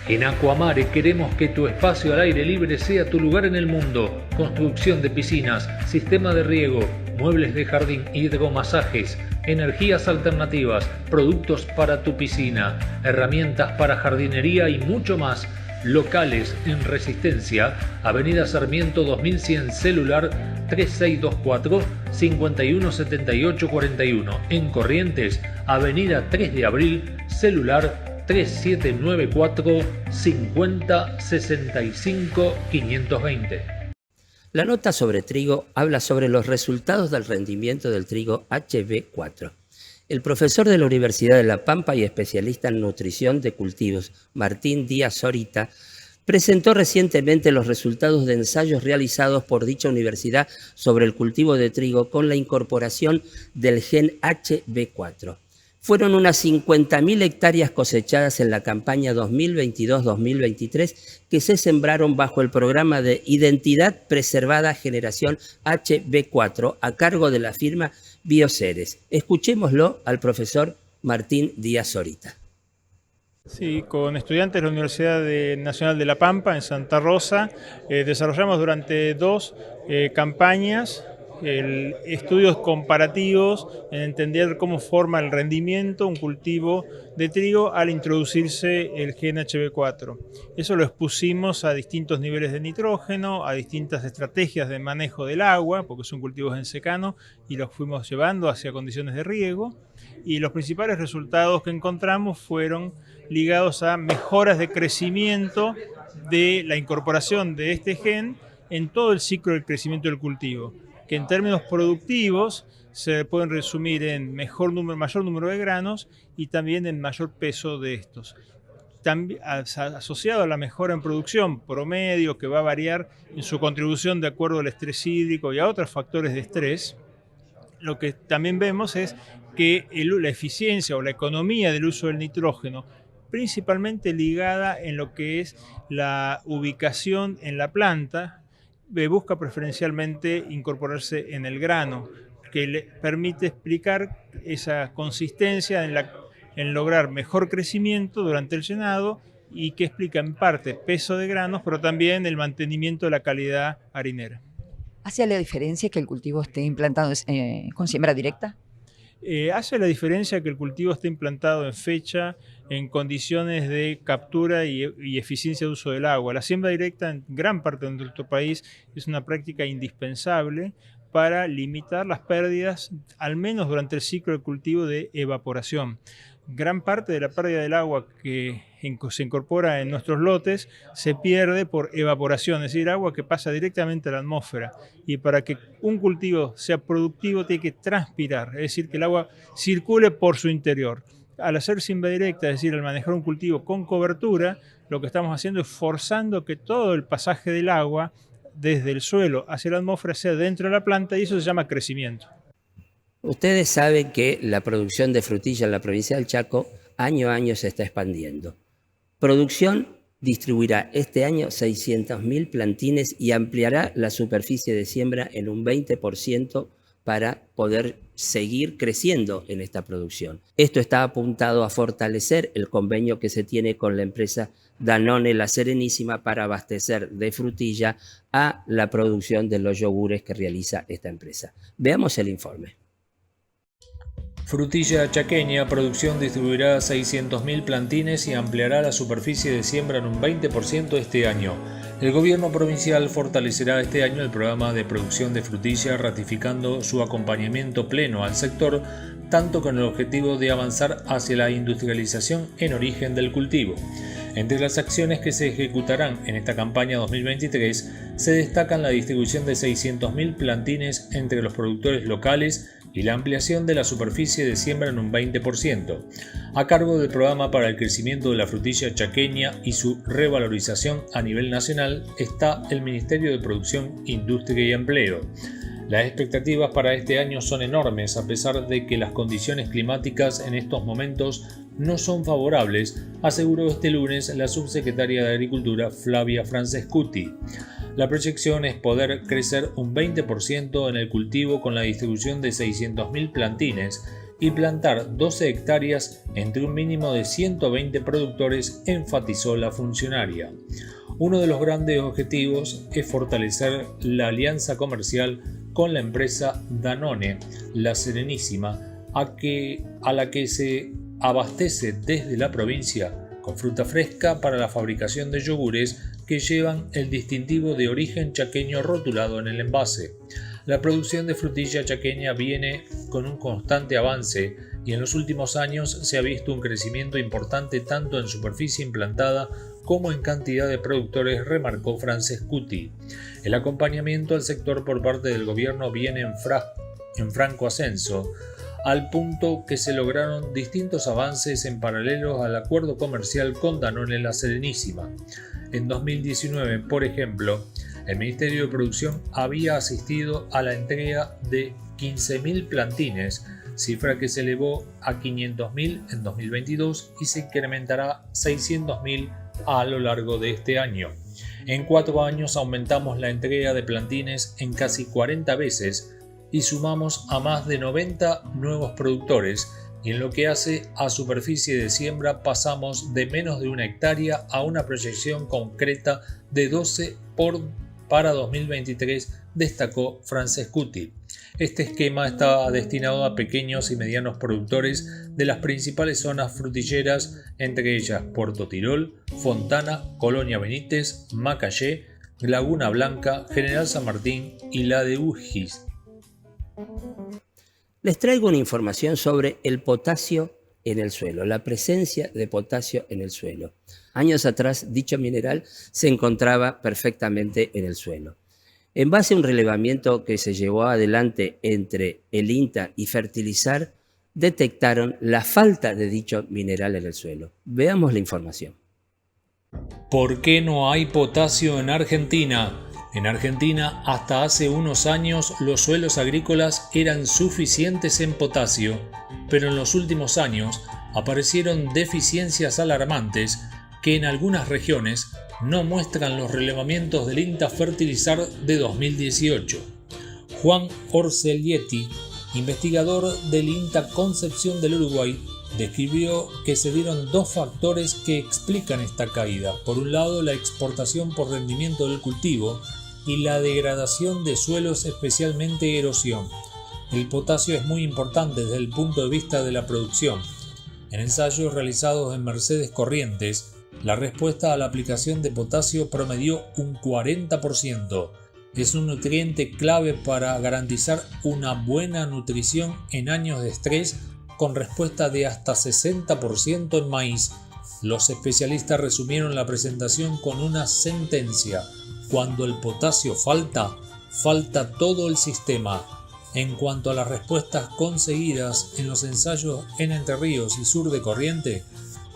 En Aquamare queremos que tu espacio al aire libre sea tu lugar en el mundo. Construcción de piscinas, sistema de riego, muebles de jardín, hidromasajes, energías alternativas, productos para tu piscina, herramientas para jardinería y mucho más. Locales en Resistencia, Avenida Sarmiento 2100, celular 3624 517841. En Corrientes, Avenida 3 de Abril, celular 3794 50 65 520. La nota sobre trigo habla sobre los resultados del rendimiento del trigo HB4. El profesor de la Universidad de La Pampa y especialista en nutrición de cultivos, Martín Díaz Zorita, presentó recientemente los resultados de ensayos realizados por dicha universidad sobre el cultivo de trigo con la incorporación del gen HB4. Fueron unas 50.000 hectáreas cosechadas en la campaña 2022-2023 que se sembraron bajo el programa de Identidad Preservada Generación HB4 a cargo de la firma Bioceres. Escuchémoslo al profesor Martín Díaz Zorita. Sí, con estudiantes de la Universidad Nacional de La Pampa, en Santa Rosa, desarrollamos durante dos campañas estudios comparativos en entender cómo forma el rendimiento un cultivo de trigo al introducirse el gen HB4. Eso lo expusimos a distintos niveles de nitrógeno, a distintas estrategias de manejo del agua, porque son cultivos en secano, y los fuimos llevando hacia condiciones de riego. Y los principales resultados que encontramos fueron ligados a mejoras de crecimiento de la incorporación de este gen en todo el ciclo del crecimiento del cultivo, que en términos productivos se pueden resumir en mayor número de granos y también en mayor peso de estos. También, asociado a la mejora en producción promedio, que va a variar en su contribución de acuerdo al estrés hídrico y a otros factores de estrés, lo que también vemos es que la eficiencia o la economía del uso del nitrógeno, principalmente ligada en lo que es la ubicación en la planta, busca preferencialmente incorporarse en el grano, que le permite explicar esa consistencia en lograr mejor crecimiento durante el llenado y que explica en parte peso de granos, pero también el mantenimiento de la calidad harinera. ¿Hace la diferencia que el cultivo esté implantado con siembra directa? Hace la diferencia que el cultivo esté implantado en fecha, en condiciones de captura y eficiencia de uso del agua. La siembra directa en gran parte de nuestro país es una práctica indispensable para limitar las pérdidas, al menos durante el ciclo del cultivo de evaporación. Gran parte de la pérdida del agua que se incorpora en nuestros lotes se pierde por evaporación, es decir, agua que pasa directamente a la atmósfera. Y para que un cultivo sea productivo tiene que transpirar, es decir, que el agua circule por su interior. Al hacer siembra directa, es decir, al manejar un cultivo con cobertura, lo que estamos haciendo es forzando que todo el pasaje del agua desde el suelo hacia la atmósfera sea dentro de la planta, y eso se llama crecimiento. Ustedes saben que la producción de frutilla en la provincia del Chaco año a año se está expandiendo. Producción distribuirá este año 600.000 plantines y ampliará la superficie de siembra en un 20% para poder seguir creciendo en esta producción. Esto está apuntado a fortalecer el convenio que se tiene con la empresa Danone La Serenísima para abastecer de frutilla a la producción de los yogures que realiza esta empresa. Veamos el informe. Frutilla Chaqueña Producción distribuirá 600.000 plantines y ampliará la superficie de siembra en un 20% este año. El gobierno provincial fortalecerá este año el programa de producción de frutilla, ratificando su acompañamiento pleno al sector, tanto con el objetivo de avanzar hacia la industrialización en origen del cultivo. Entre las acciones que se ejecutarán en esta campaña 2023 se destacan la distribución de 600.000 plantines entre los productores locales y la ampliación de la superficie de siembra en un 20%, a cargo del Programa para el Crecimiento de la Frutilla Chaqueña y su revalorización a nivel nacional está el Ministerio de Producción, Industria y Empleo. Las expectativas para este año son enormes, a pesar de que las condiciones climáticas en estos momentos no son favorables, aseguró este lunes la subsecretaria de Agricultura Flavia Francescuti. La proyección es poder crecer un 20% en el cultivo con la distribución de 600.000 plantines, y plantar 12 hectáreas entre un mínimo de 120 productores, enfatizó la funcionaria. Uno de los grandes objetivos es fortalecer la alianza comercial con la empresa Danone, La Serenísima, a la que se abastece desde la provincia con fruta fresca para la fabricación de yogures que llevan el distintivo de origen chaqueño rotulado en el envase. La producción de frutilla chaqueña viene con un constante avance y en los últimos años se ha visto un crecimiento importante tanto en superficie implantada como en cantidad de productores, remarcó Francescuti. El acompañamiento al sector por parte del gobierno viene en franco ascenso, al punto que se lograron distintos avances en paralelo al acuerdo comercial con Danone La Serenísima. En 2019, por ejemplo, el Ministerio de Producción había asistido a la entrega de 15.000 plantines, cifra que se elevó a 500.000 en 2022 y se incrementará 600.000 a lo largo de este año. En 4 años aumentamos la entrega de plantines en casi 40 veces y sumamos a más de 90 nuevos productores, y en lo que hace a superficie de siembra pasamos de menos de 1 hectárea a una proyección concreta de 12 para 2023, destacó Francescuti. Este esquema está destinado a pequeños y medianos productores de las principales zonas frutilleras, entre ellas Puerto Tirol, Fontana, Colonia Benítez, Macayé, Laguna Blanca, General San Martín y la de Ujis. Les traigo una información sobre el potasio en el suelo, la presencia de potasio en el suelo. Años atrás, dicho mineral se encontraba perfectamente en el suelo. En base a un relevamiento que se llevó adelante entre el INTA y Fertilizar, detectaron la falta de dicho mineral en el suelo. Veamos la información. ¿Por qué no hay potasio en Argentina? En Argentina, hasta hace unos años, los suelos agrícolas eran suficientes en potasio, pero en los últimos años aparecieron deficiencias alarmantes que en algunas regiones no muestran los relevamientos del INTA Fertilizar de 2018. Juan Orselietti, investigador del INTA Concepción del Uruguay, describió que se dieron 2 factores que explican esta caída. Por un lado, la exportación por rendimiento del cultivo y la degradación de suelos, especialmente erosión. El potasio es muy importante desde el punto de vista de la producción. En ensayos realizados en Mercedes Corrientes, la respuesta a la aplicación de potasio promedió un 40%. Es un nutriente clave para garantizar una buena nutrición en años de estrés, con respuesta de hasta 60% en maíz. Los especialistas resumieron la presentación con una sentencia: cuando el potasio falta, falta todo el sistema. En cuanto a las respuestas conseguidas en los ensayos en Entre Ríos y Sur de Corrientes,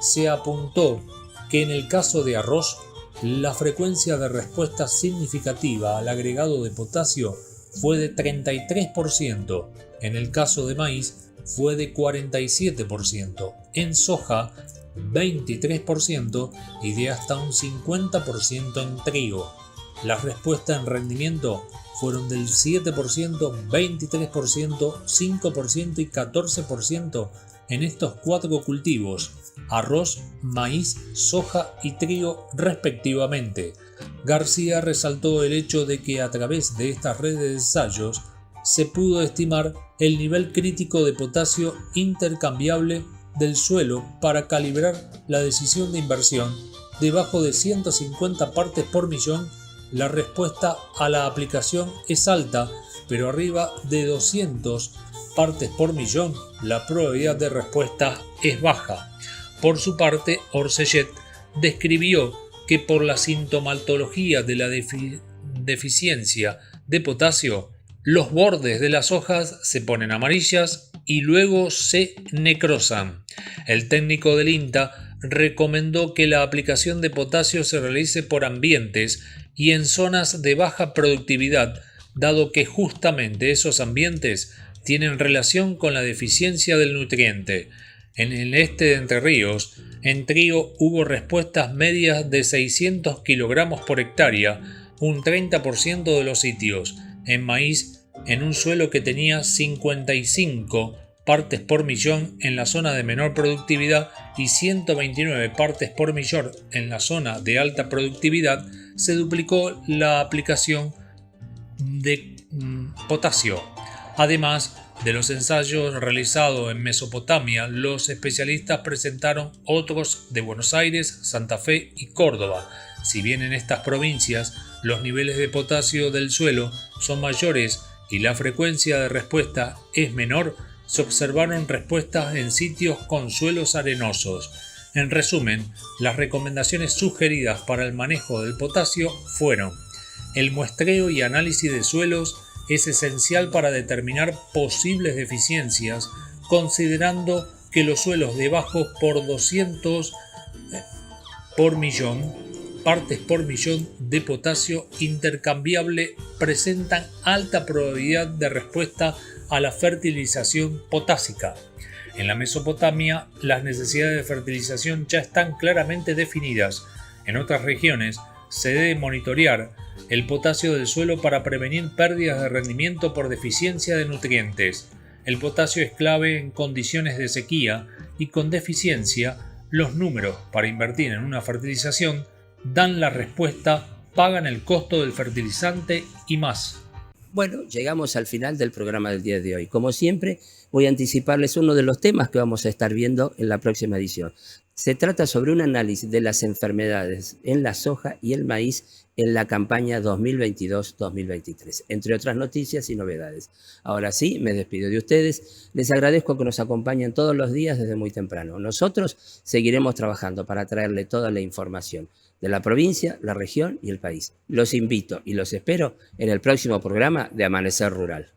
se apuntó que en el caso de arroz, la frecuencia de respuesta significativa al agregado de potasio fue de 33%, en el caso de maíz fue de 47%, en soja 23% y de hasta un 50% en trigo. Las respuestas en rendimiento fueron del 7%, 23%, 5% y 14% en estos 4 cultivos: arroz, maíz, soja y trigo respectivamente. García resaltó el hecho de que a través de estas redes de ensayos se pudo estimar el nivel crítico de potasio intercambiable del suelo para calibrar la decisión de inversión. Debajo de 150 partes por millón, la respuesta a la aplicación es alta, pero arriba de 200 partes por millón, la probabilidad de respuesta es baja. Por su parte, Orsellet describió que por la sintomatología de la deficiencia de potasio, los bordes de las hojas se ponen amarillas y luego se necrosan. El técnico del INTA recomendó que la aplicación de potasio se realice por ambientes y en zonas de baja productividad, dado que justamente esos ambientes tienen relación con la deficiencia del nutriente. En el este de Entre Ríos, en trigo hubo respuestas medias de 600 kilogramos por hectárea, un 30% de los sitios. En maíz, en un suelo que tenía 55 partes por millón en la zona de menor productividad y 129 partes por millón en la zona de alta productividad, se duplicó la aplicación de potasio. Además de los ensayos realizados en Mesopotamia, los especialistas presentaron otros de Buenos Aires, Santa Fe y Córdoba. Si bien en estas provincias los niveles de potasio del suelo son mayores y la frecuencia de respuesta es menor, se observaron respuestas en sitios con suelos arenosos. En resumen, las recomendaciones sugeridas para el manejo del potasio fueron: el muestreo y análisis de suelos es esencial para determinar posibles deficiencias, considerando que los suelos de bajos por 200 por millón, partes por millón de potasio intercambiable presentan alta probabilidad de respuesta a la fertilización potásica. En la Mesopotamia, las necesidades de fertilización ya están claramente definidas. En otras regiones, se debe monitorear el potasio del suelo para prevenir pérdidas de rendimiento por deficiencia de nutrientes. El potasio es clave en condiciones de sequía y con deficiencia, los números para invertir en una fertilización dan la respuesta, pagan el costo del fertilizante y más. Bueno, llegamos al final del programa del día de hoy. Como siempre, voy a anticiparles uno de los temas que vamos a estar viendo en la próxima edición. Se trata sobre un análisis de las enfermedades en la soja y el maíz en la campaña 2022-2023, entre otras noticias y novedades. Ahora sí, me despido de ustedes. Les agradezco que nos acompañen todos los días desde muy temprano. Nosotros seguiremos trabajando para traerle toda la información de la provincia, la región y el país. Los invito y los espero en el próximo programa de Amanecer Rural.